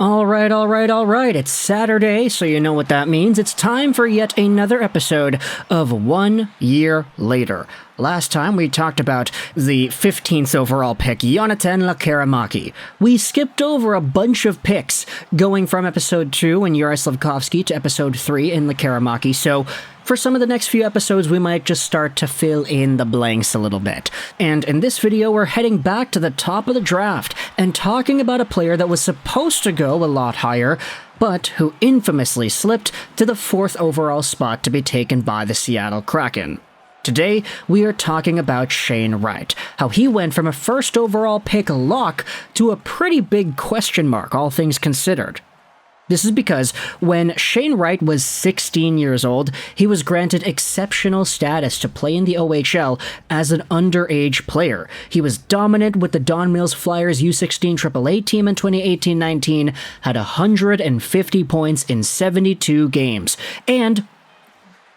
All right. It's Saturday, so you know what that means. It's time for yet another episode of 1 Year Later. Last time we talked about the 15th overall pick, Jonathan Lekkerimäki. We skipped over a bunch of picks, going from episode 2 in Juraj Slafkovsky to episode 3 in Lekkerimäki, so for some of the next few episodes, we might just start to fill in the blanks a little bit. And in this video, we're heading back to the top of the draft and talking about a player that was supposed to go a lot higher, but who infamously slipped to the 4th overall spot to be taken by the Seattle Kraken. Today, we are talking about Shane Wright, how he went from a 1st overall pick lock to a pretty big question mark, all things considered. This is because when Shane Wright was 16 years old, he was granted exceptional status to play in the OHL as an underage player. He was dominant with the Don Mills Flyers U16 AAA team in 2018-19, had 150 points in 72 games, and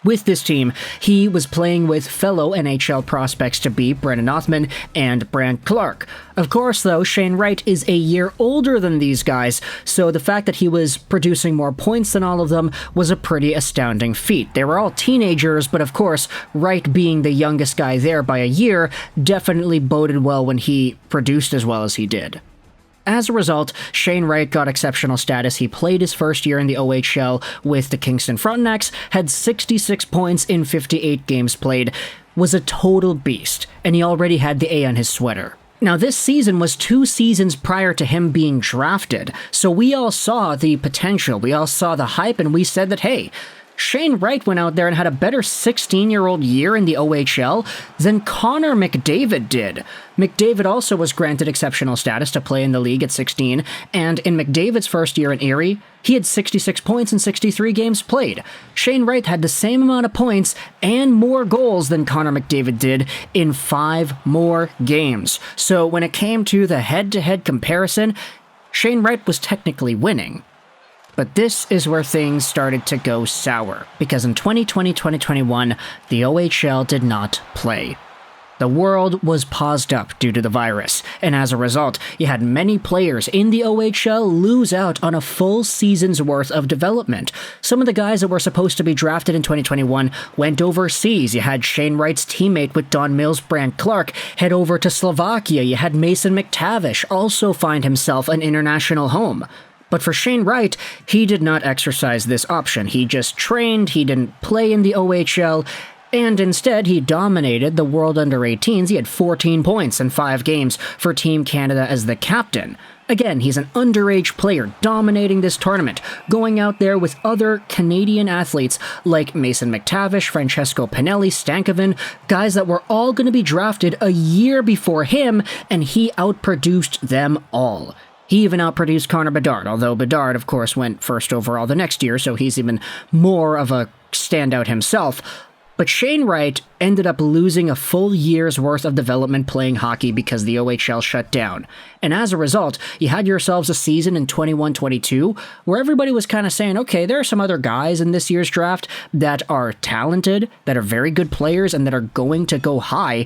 with this team, he was playing with fellow NHL prospects-to-be Brendan Othmann and Brandt Clarke. Of course, though, Shane Wright is a year older than these guys, so the fact that he was producing more points than all of them was a pretty astounding feat. They were all teenagers, but of course, Wright being the youngest guy there by a year definitely boded well when he produced as well as he did. As a result, Shane Wright got exceptional status. He played his first year in the OHL with the Kingston Frontenacs, had 66 points in 58 games played, was a total beast, and he already had the A on his sweater. Now, this season was 2 seasons prior to him being drafted, so we all saw the potential, we all saw the hype, and we said that, hey, Shane Wright went out there and had a better 16-year-old year in the OHL than Connor McDavid did. McDavid also was granted exceptional status to play in the league at 16, and in McDavid's first year in Erie, he had 66 points in 63 games played. Shane Wright had the same amount of points and more goals than Connor McDavid did in 5 more games. So when it came to the head-to-head comparison, Shane Wright was technically winning. But this is where things started to go sour, because in 2020-2021, the OHL did not play. The world was paused up due to the virus, and as a result, you had many players in the OHL lose out on a full season's worth of development. Some of the guys that were supposed to be drafted in 2021 went overseas. You had Shane Wright's teammate with Don Mills, Brandt Clarke, head over to Slovakia. You had Mason McTavish also find himself an international home. But for Shane Wright, he did not exercise this option. He just trained, he didn't play in the OHL, and instead he dominated the World Under-18s. He had 14 points in 5 games for Team Canada as the captain. Again, he's an underage player dominating this tournament, going out there with other Canadian athletes like Mason McTavish, Francesco Pinelli, Stankoven, guys that were all going to be drafted a year before him, and he outproduced them all. He even outproduced Connor Bedard, although Bedard, of course, went 1st overall the next year, so he's even more of a standout himself. But Shane Wright ended up losing a full year's worth of development playing hockey because the OHL shut down. And as a result, you had yourselves a season in 21-22 where everybody was kind of saying, okay, there are some other guys in this year's draft that are talented, that are very good players, and that are going to go high,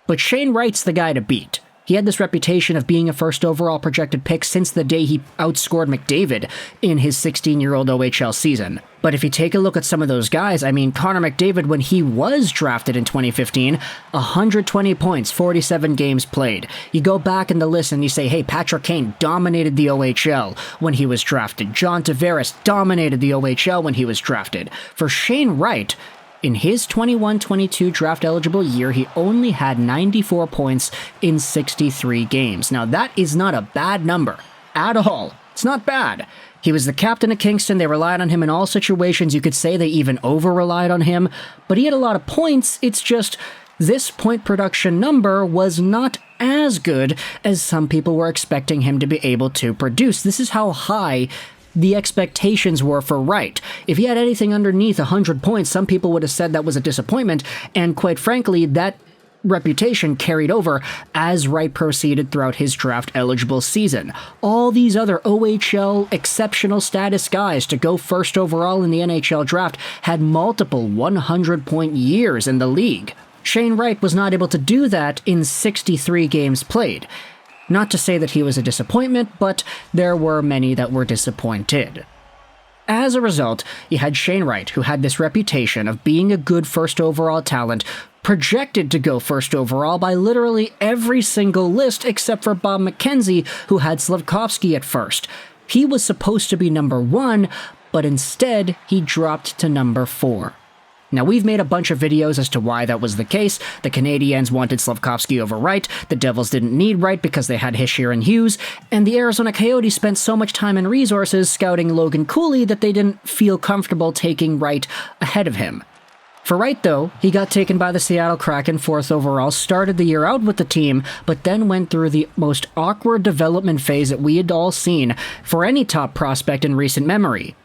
but Shane Wright's the guy to beat. He had this reputation of being a 1st overall projected pick since the day he outscored McDavid in his 16-year-old OHL season. But if you take a look at some of those guys, I mean, Connor McDavid, when he was drafted in 2015, 120 points, 47 games played. You go back in the list and you say, hey, Patrick Kane dominated the OHL when he was drafted. John Tavares dominated the OHL when he was drafted. For Shane Wright, in his 21-22 draft-eligible year, he only had 94 points in 63 games. Now, that is not a bad number at all. It's not bad. He was the captain of Kingston. They relied on him in all situations. You could say they even over-relied on him. But he had a lot of points. It's just this point production number was not as good as some people were expecting him to be able to produce. This is how high the expectations were for Wright. If he had anything underneath 100 points, some people would have said that was a disappointment, and quite frankly, that reputation carried over as Wright proceeded throughout his draft-eligible season. All these other OHL exceptional status guys to go 1st overall in the NHL draft had multiple 100-point years in the league. Shane Wright was not able to do that in 63 games played. Not to say that he was a disappointment, but there were many that were disappointed. As a result, you had Shane Wright, who had this reputation of being a good first overall talent, projected to go first overall by literally every single list except for Bob McKenzie, who had Slafkovsky at first. He was supposed to be number 1, but instead he dropped to number 4. Now, we've made a bunch of videos as to why that was the case. The Canadiens wanted Slafkovsky over Wright, the Devils didn't need Wright because they had Hischier and Hughes, and the Arizona Coyotes spent so much time and resources scouting Logan Cooley that they didn't feel comfortable taking Wright ahead of him. For Wright, though, he got taken by the Seattle Kraken 4th overall, started the year out with the team, but then went through the most awkward development phase that we had all seen for any top prospect in recent memory.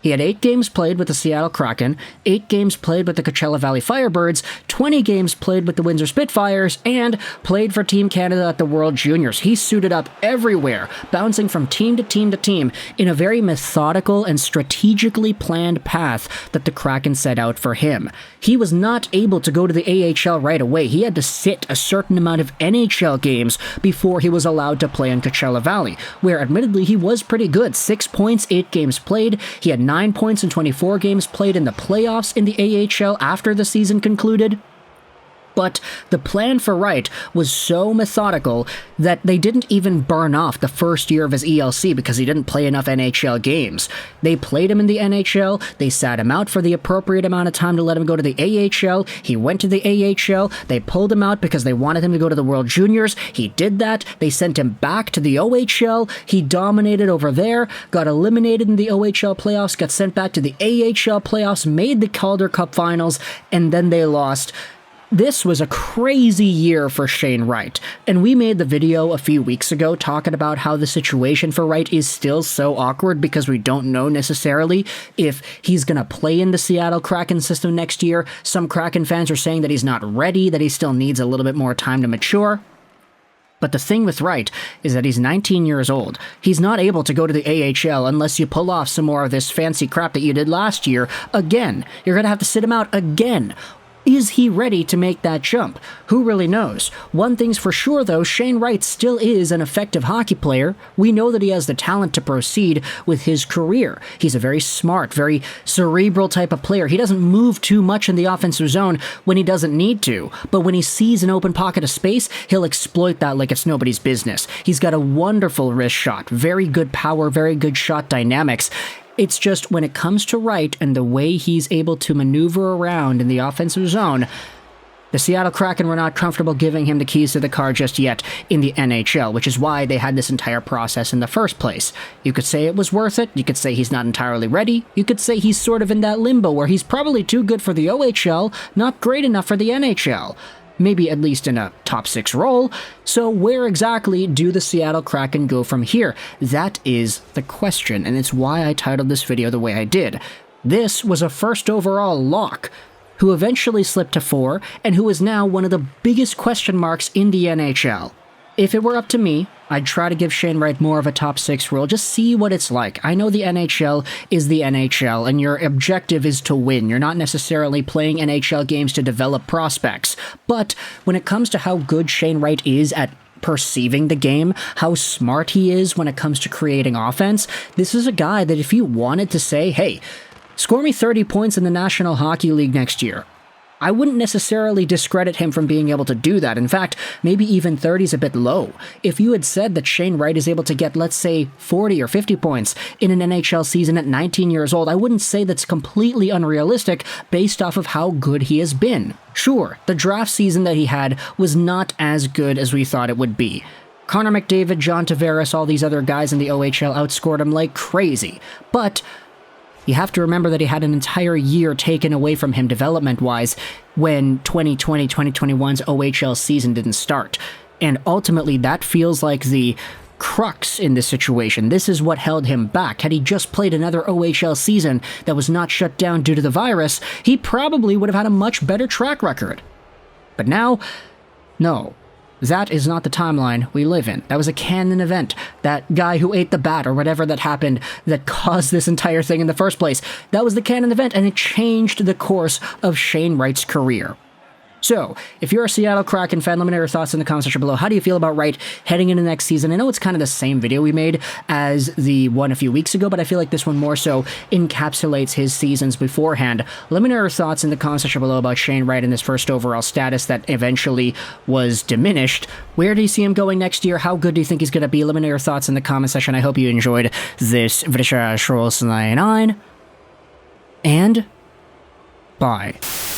He had 8 games played with the Seattle Kraken, 8 games played with the Coachella Valley Firebirds, 20 games played with the Windsor Spitfires, and played for Team Canada at the World Juniors. He suited up everywhere, bouncing from team to team to team in a very methodical and strategically planned path that the Kraken set out for him. He was not able to go to the AHL right away. He had to sit a certain amount of NHL games before he was allowed to play in Coachella Valley, where admittedly he was pretty good. 6 points, 8 games played. He had 9 points in 24 games played in the playoffs in the AHL after the season concluded. But the plan for Wright was so methodical that they didn't even burn off the first year of his ELC because he didn't play enough NHL games. They played him in the NHL, they sat him out for the appropriate amount of time to let him go to the AHL, he went to the AHL, they pulled him out because they wanted him to go to the World Juniors, he did that, they sent him back to the OHL, he dominated over there, got eliminated in the OHL playoffs, got sent back to the AHL playoffs, made the Calder Cup finals, and then they lost. This was a crazy year for Shane Wright, and we made the video a few weeks ago talking about how the situation for Wright is still so awkward because we don't know necessarily if he's going to play in the Seattle Kraken system next year. Some Kraken fans are saying that he's not ready, that he still needs a little bit more time to mature. But the thing with Wright is that he's 19 years old. He's not able to go to the AHL unless you pull off some more of this fancy crap that you did last year again. You're going to have to sit him out again. Is he ready to make that jump? Who really knows? One thing's for sure, though, Shane Wright still is an effective hockey player. We know that he has the talent to proceed with his career. He's a very smart, very cerebral type of player. He doesn't move too much in the offensive zone when he doesn't need to, but when he sees an open pocket of space, he'll exploit that like it's nobody's business. He's got a wonderful wrist shot, very good power, very good shot dynamics. It's just when it comes to Wright and the way he's able to maneuver around in the offensive zone, the Seattle Kraken were not comfortable giving him the keys to the car just yet in the NHL, which is why they had this entire process in the first place. You could say it was worth it, you could say he's not entirely ready, you could say he's sort of in that limbo where he's probably too good for the OHL, not great enough for the NHL. Maybe at least in a top 6 role. So where exactly do the Seattle Kraken go from here? That is the question, and it's why I titled this video the way I did. This was a first overall lock, who eventually slipped to 4, and who is now one of the biggest question marks in the NHL. If it were up to me, I'd try to give Shane Wright more of a top 6 role, just see what it's like. I know the NHL is the NHL, and your objective is to win. You're not necessarily playing NHL games to develop prospects. But when it comes to how good Shane Wright is at perceiving the game, how smart he is when it comes to creating offense, this is a guy that if you wanted to say, hey, score me 30 points in the National Hockey League next year, I wouldn't necessarily discredit him from being able to do that. In fact, maybe even 30 is a bit low. If you had said that Shane Wright is able to get, let's say, 40 or 50 points in an NHL season at 19 years old, I wouldn't say that's completely unrealistic based off of how good he has been. Sure, the draft season that he had was not as good as we thought it would be. Connor McDavid, John Tavares, all these other guys in the OHL outscored him like crazy. But you have to remember that he had an entire year taken away from him development-wise when 2020-2021's OHL season didn't start. And ultimately, that feels like the crux in this situation. This is what held him back. Had he just played another OHL season that was not shut down due to the virus, he probably would have had a much better track record. But now, no. That is not the timeline we live in. That was a canon event. That guy who ate the bat or whatever that happened that caused this entire thing in the first place. That was the canon event, and it changed the course of Shane Wright's career. So, if you're a Seattle Kraken fan, let me know your thoughts in the comment section below. How do you feel about Wright heading into next season? I know it's kind of the same video we made as the one a few weeks ago, but I feel like this one more so encapsulates his seasons beforehand. Let me know your thoughts in the comment section below about Shane Wright and his first overall status that eventually was diminished. Where do you see him going next year? How good do you think he's going to be? Let me know your thoughts in the comment section. I hope you enjoyed this video. And bye.